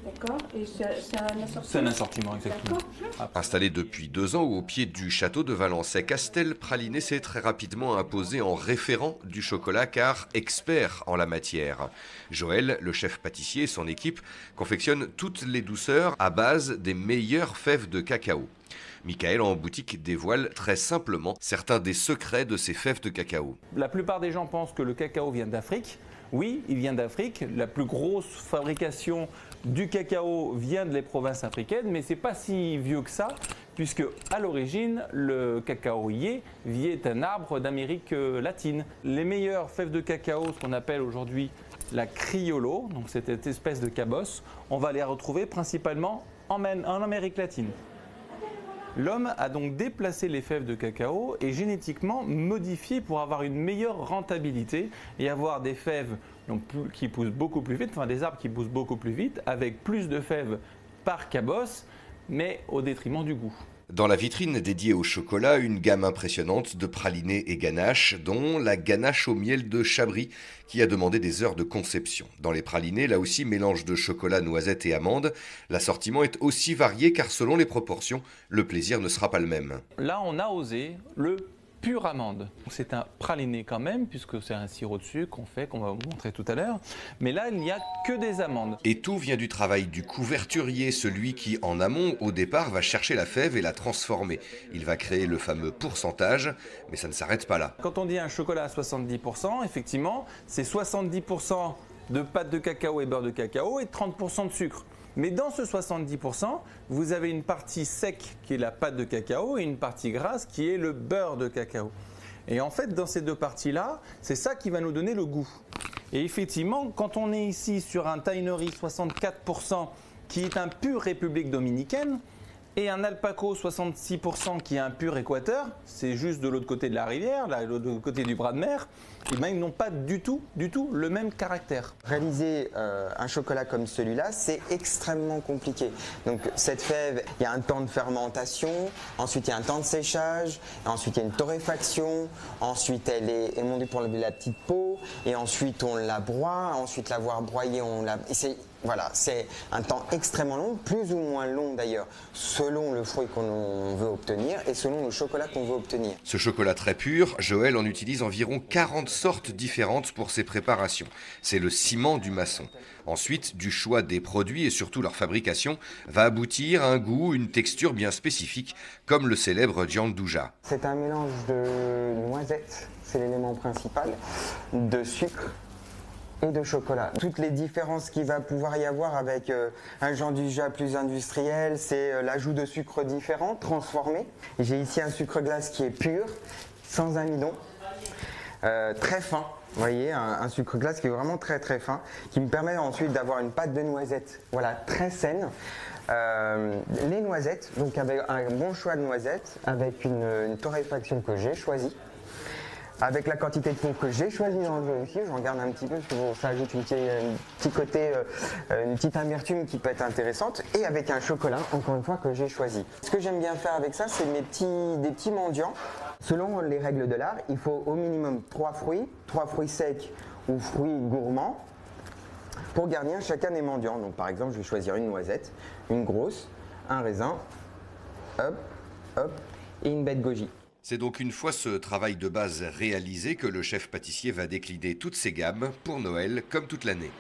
D'accord. Et c'est un assortiment. C'est un assortiment, exactement. Installé depuis 2 ans au pied du château de Valençay, Castel Praliné s'est très rapidement imposé en référent du chocolat car expert en la matière. Joël, le chef pâtissier et son équipe confectionnent toutes les douceurs à base des meilleures fèves de cacao. Michael en boutique dévoile très simplement certains des secrets de ces fèves de cacao. La plupart des gens pensent que le cacao vient d'Afrique. Oui, il vient d'Afrique. La plus grosse fabrication du cacao vient des provinces africaines, mais ce n'est pas si vieux que ça, puisque à l'origine, le cacaoyer est un arbre d'Amérique latine. Les meilleures fèves de cacao, ce qu'on appelle aujourd'hui la criollo, donc cette espèce de cabosse, on va les retrouver principalement en Amérique latine. L'homme a donc déplacé les fèves de cacao et génétiquement modifié pour avoir une meilleure rentabilité et avoir des fèves qui poussent beaucoup plus vite, enfin des arbres qui poussent beaucoup plus vite, avec plus de fèves par cabosse, mais au détriment du goût. Dans la vitrine dédiée au chocolat, une gamme impressionnante de pralinés et ganaches, dont la ganache au miel de Chabris, qui a demandé des heures de conception. Dans les pralinés, là aussi, mélange de chocolat, noisettes et amandes. L'assortiment est aussi varié car selon les proportions, le plaisir ne sera pas le même. Là, on a osé le pure amande. C'est un praliné quand même, puisque c'est un sirop de sucre qu'on va vous montrer tout à l'heure. Mais là, il n'y a que des amandes. Et tout vient du travail du couverturier, celui qui, en amont, au départ, va chercher la fève et la transformer. Il va créer le fameux pourcentage, mais ça ne s'arrête pas là. Quand on dit un chocolat à 70%, effectivement, c'est 70% de pâte de cacao et beurre de cacao et 30% de sucre. Mais dans ce 70%, vous avez une partie sec qui est la pâte de cacao et une partie grasse qui est le beurre de cacao. Et en fait, dans ces deux parties-là, c'est ça qui va nous donner le goût. Et effectivement, quand on est ici sur un Tinery 64% qui est un pur République dominicaine, et un Alpaco 66% qui est un pur Équateur, c'est juste de l'autre côté de la rivière, de l'autre côté du bras de mer, et bien ils n'ont pas du tout le même caractère. Réaliser un chocolat comme celui-là, c'est extrêmement compliqué. Donc cette fève, il y a un temps de fermentation, ensuite il y a un temps de séchage, ensuite il y a une torréfaction, ensuite elle est émondée pour enlever la petite peau, et ensuite on la broie, ensuite l'avoir broyée, on la... Voilà, c'est un temps extrêmement long, plus ou moins long d'ailleurs, selon le fruit qu'on veut obtenir et selon le chocolat qu'on veut obtenir. Ce chocolat très pur, Joël en utilise environ 40 sortes différentes pour ses préparations. C'est le ciment du maçon. Ensuite, du choix des produits et surtout leur fabrication va aboutir à un goût, une texture bien spécifique, comme le célèbre Gianduja. C'est un mélange de noisettes, c'est l'élément principal, de sucre et de chocolat. Toutes les différences qu'il va pouvoir y avoir avec un Gianduja plus industriel, c'est l'ajout de sucres différents, transformés. J'ai ici un sucre glace qui est pur, sans amidon, très fin. Vous voyez, un sucre glace qui est vraiment très très fin, qui me permet ensuite d'avoir une pâte de noisettes, voilà, très saine. Les noisettes, donc avec un bon choix de noisettes, avec une torréfaction que j'ai choisie. Avec la quantité de peau que j'ai choisi d'enlever aussi, j'en garde un petit peu parce que ça ajoute un petit côté, une petite amertume qui peut être intéressante. Et avec un chocolat, encore une fois, que j'ai choisi. Ce que j'aime bien faire avec ça, c'est des petits mendiants. Selon les règles de l'art, il faut au minimum 3 fruits secs ou fruits gourmands. Pour garnir chacun des mendiants. Donc par exemple, je vais choisir une noisette, une grosse, un raisin, hop, hop, et une baie de goji. C'est donc une fois ce travail de base réalisé que le chef pâtissier va décliner toutes ses gammes pour Noël comme toute l'année.